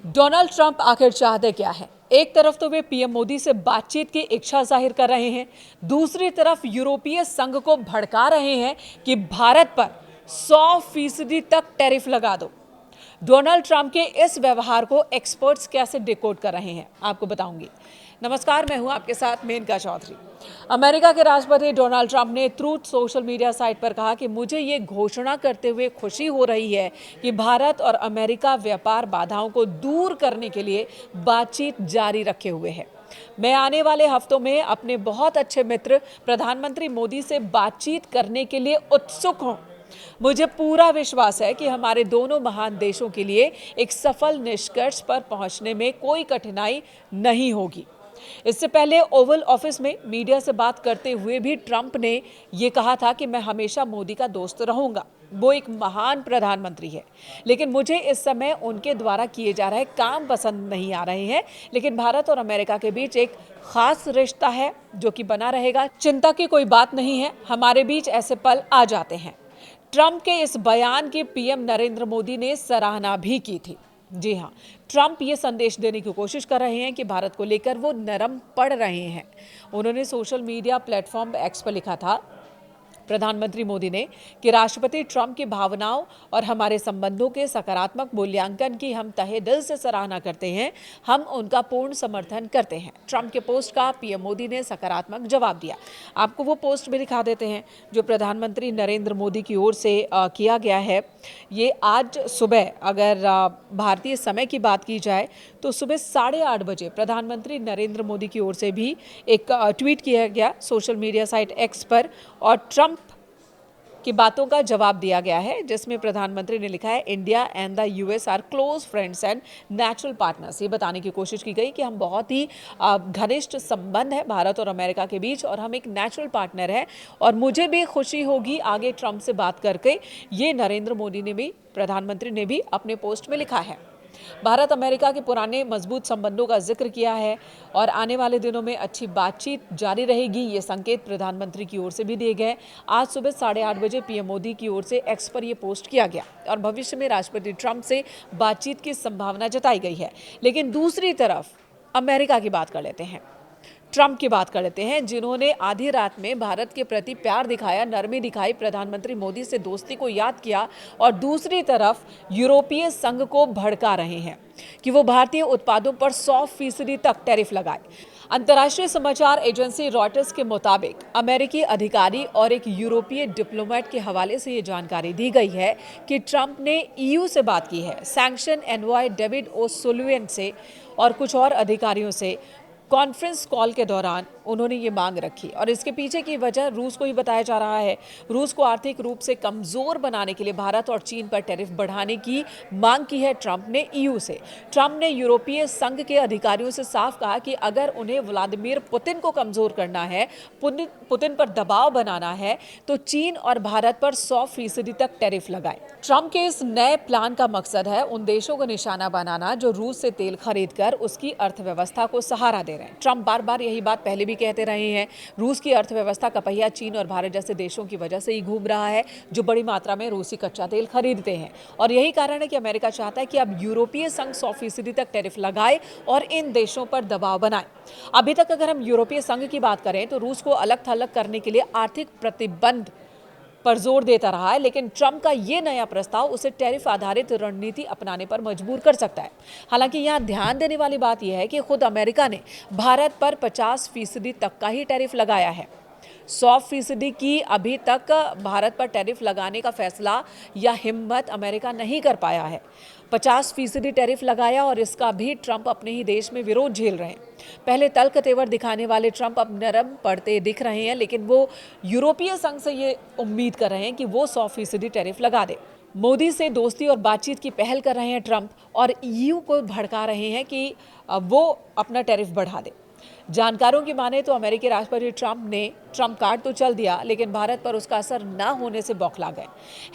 Donald Trump आखिर चाहते क्या है? एक तरफ तो वे पीएम मोदी से बातचीत की इच्छा जाहिर कर रहे हैं, दूसरी तरफ यूरोपीय संघ को भड़का रहे हैं कि भारत पर 100% तक टैरिफ लगा दो। डोनाल्ड ट्रंप के इस व्यवहार को एक्सपर्ट्स कैसे डिकोड कर रहे हैं, आपको बताऊंगी। नमस्कार, मैं हूं आपके साथ मेनका चौधरी। अमेरिका के राष्ट्रपति डोनाल्ड ट्रंप ने ट्रूथ सोशल मीडिया साइट पर कहा कि मुझे ये घोषणा करते हुए खुशी हो रही है कि भारत और अमेरिका व्यापार बाधाओं को दूर करने के लिए बातचीत जारी रखे हुए है। मैं आने वाले हफ्तों में अपने बहुत अच्छे मित्र प्रधानमंत्री मोदी से बातचीत करने के लिए उत्सुक हूं। मुझे पूरा विश्वास है कि हमारे दोनों महान देशों के लिए एक सफल निष्कर्ष पर पहुंचने में कोई कठिनाई नहीं होगी। इससे पहले ओवल ऑफिस में मीडिया से बात करते हुए भी ट्रंप ने यह कहा था कि मैं हमेशा मोदी का दोस्त रहूंगा। वो एक महान प्रधानमंत्री है, लेकिन मुझे इस समय उनके द्वारा किए जा रहे काम पसंद नहीं आ रहे हैं। लेकिन भारत और अमेरिका के बीच एक खास रिश्ता है जो कि बना रहेगा। चिंता की कोई बात नहीं है, हमारे बीच ऐसे पल आ जाते हैं। ट्रंप के इस बयान की पीएम नरेंद्र मोदी ने सराहना भी की थी। जी हां, ट्रंप ये संदेश देने की कोशिश कर रहे हैं कि भारत को लेकर वो नरम पड़ रहे हैं। उन्होंने सोशल मीडिया प्लेटफॉर्म एक्स पर लिखा था, प्रधानमंत्री मोदी ने, कि राष्ट्रपति ट्रंप की भावनाओं और हमारे संबंधों के सकारात्मक मूल्यांकन की हम तहे दिल से सराहना करते हैं। हम उनका पूर्ण समर्थन करते हैं। ट्रंप के पोस्ट का पीएम मोदी ने सकारात्मक जवाब दिया। आपको वो पोस्ट भी दिखा देते हैं जो प्रधानमंत्री नरेंद्र मोदी की ओर से किया गया है। ये आज सुबह, अगर भारतीय समय की बात की जाए तो सुबह 8:30 बजे प्रधानमंत्री नरेंद्र मोदी की ओर से भी एक ट्वीट किया गया सोशल मीडिया साइट एक्स पर, और ट्रंप की बातों का जवाब दिया गया है, जिसमें प्रधानमंत्री ने लिखा है, India and the US are close friends and natural partners. ये बताने की कोशिश की गई कि हम बहुत ही घनिष्ठ संबंध है भारत और अमेरिका के बीच, और हम एक नेचुरल पार्टनर है, और मुझे भी खुशी होगी आगे ट्रंप से बात करके। ये नरेंद्र मोदी ने भी, प्रधानमंत्री ने भी अपने पोस्ट में लिखा है। भारत अमेरिका के पुराने मजबूत संबंधों का जिक्र किया है और आने वाले दिनों में अच्छी बातचीत जारी रहेगी। ये संकेत प्रधानमंत्री की ओर से भी दिए गए। आज सुबह 8:30 बजे पीएम मोदी की ओर से एक्स पर यह पोस्ट किया गया और भविष्य में राष्ट्रपति ट्रंप से बातचीत की संभावना जताई गई है। लेकिन दूसरी तरफ अमेरिका की बात कर लेते हैं, ट्रंप की बात कर लेते हैं, जिन्होंने आधी रात में भारत के प्रति प्यार दिखाया, नरमी दिखाई, प्रधानमंत्री मोदी से दोस्ती को याद किया, और दूसरी तरफ यूरोपीय संघ को भड़का रहे हैं कि वो भारतीय उत्पादों पर 100% तक टैरिफ लगाए। अंतर्राष्ट्रीय समाचार एजेंसी रॉयटर्स के मुताबिक अमेरिकी अधिकारी और एक यूरोपीय डिप्लोमेट के हवाले से ये जानकारी दी गई है कि ट्रंप ने ईयू से बात की है, सैंक्शन एनवॉय डेविड ओ'सुलिवन से और कुछ और अधिकारियों से। कॉन्फ्रेंस कॉल के दौरान उन्होंने ये मांग रखी, और इसके पीछे की वजह रूस को ही बताया जा रहा है। रूस को आर्थिक रूप से कमजोर बनाने के लिए भारत और चीन पर टैरिफ बढ़ाने की मांग की है ट्रंप ने ईयू से। ट्रंप ने यूरोपीय संघ के अधिकारियों से साफ कहा कि अगर उन्हें व्लादिमीर पुतिन को कमजोर करना है, पुतिन पर दबाव बनाना है, तो चीन और भारत पर 100% तक टैरिफ लगाए। ट्रंप के इस नए प्लान का मकसद है उन देशों को निशाना बनाना जो रूस से तेल खरीदकर उसकी अर्थव्यवस्था को सहारा दे रहे हैं। ट्रंप बार बार यही बात पहले भी कहते रहे हैं। रूस की अर्थव्यवस्था का पहिया चीन और भारत जैसे देशों की वजह से ही घूम रहा है, जो बड़ी मात्रा में रूसी कच्चा तेल खरीदते हैं, और यही कारण है कि अमेरिका चाहता है कि अब यूरोपीय संघ 100% तक टैरिफ लगाए और इन देशों पर दबाव बनाए। अभी तक अगर हम यूरोपीय संघ की बात करें तो रूस को अलग थलग करने के लिए आर्थिक प्रतिबंध पर जोर देता रहा है, लेकिन ट्रंप का ये नया प्रस्ताव उसे टैरिफ आधारित रणनीति अपनाने पर मजबूर कर सकता है। हालांकि यहां ध्यान देने वाली बात यह है कि खुद अमेरिका ने भारत पर 50% तक का ही टैरिफ लगाया है। 100% की अभी तक भारत पर टैरिफ लगाने का फैसला या हिम्मत अमेरिका नहीं कर पाया है। 50% टैरिफ लगाया, और इसका भी ट्रंप अपने ही देश में विरोध झेल रहे हैं। पहले तल्ख तेवर दिखाने वाले ट्रंप अब नरम पड़ते दिख रहे हैं, लेकिन वो यूरोपीय संघ से ये उम्मीद कर रहे हैं कि वो 100% टैरिफ लगा दे। मोदी से दोस्ती और बातचीत की पहल कर रहे हैं ट्रंप, और ईयू को भड़का रहे हैं कि वो अपना टैरिफ बढ़ा दे। जानकारों की माने तो अमेरिकी राष्ट्रपति ट्रंप ने ट्रंप कार्ड तो चल दिया, लेकिन भारत पर उसका असर न होने से बौखला गए,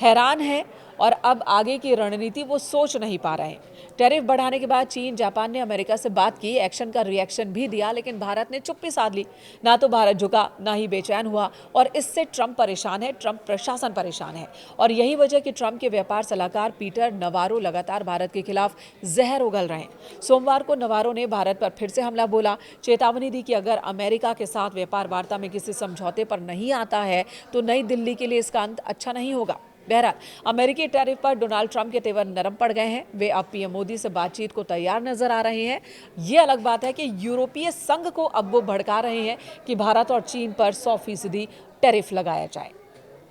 हैरान है और अब आगे की रणनीति वो सोच नहीं पा रहे हैं। टैरिफ बढ़ाने के बाद चीन, जापान ने अमेरिका से बात की, एक्शन का रिएक्शन भी दिया, लेकिन भारत ने चुप्पी साध ली। ना तो भारत झुका, ना ही बेचैन हुआ और इससे ट्रंप परेशान है, ट्रंप प्रशासन परेशान है। और यही वजह कि ट्रंप के व्यापार सलाहकार पीटर नवारो लगातार भारत के खिलाफ जहर उगल रहे हैं। सोमवार को नवारो ने भारत पर फिर से हमला बोला, चेतावनी दी कि अगर अमेरिका के साथ व्यापार वार्ता में किसी समझौते पर नहीं आता है तो नई दिल्ली के लिए इसका अंत अच्छा नहीं होगा। बहरहाल अमेरिकी टैरिफ पर डोनाल्ड ट्रंप के तेवर नरम पड़ गए हैं। वे अब पीएम मोदी से बातचीत को तैयार नजर आ रहे हैं। ये अलग बात है कि यूरोपीय संघ को अब वो भड़का रहे हैं कि भारत और चीन पर 100% टैरिफ लगाया जाए।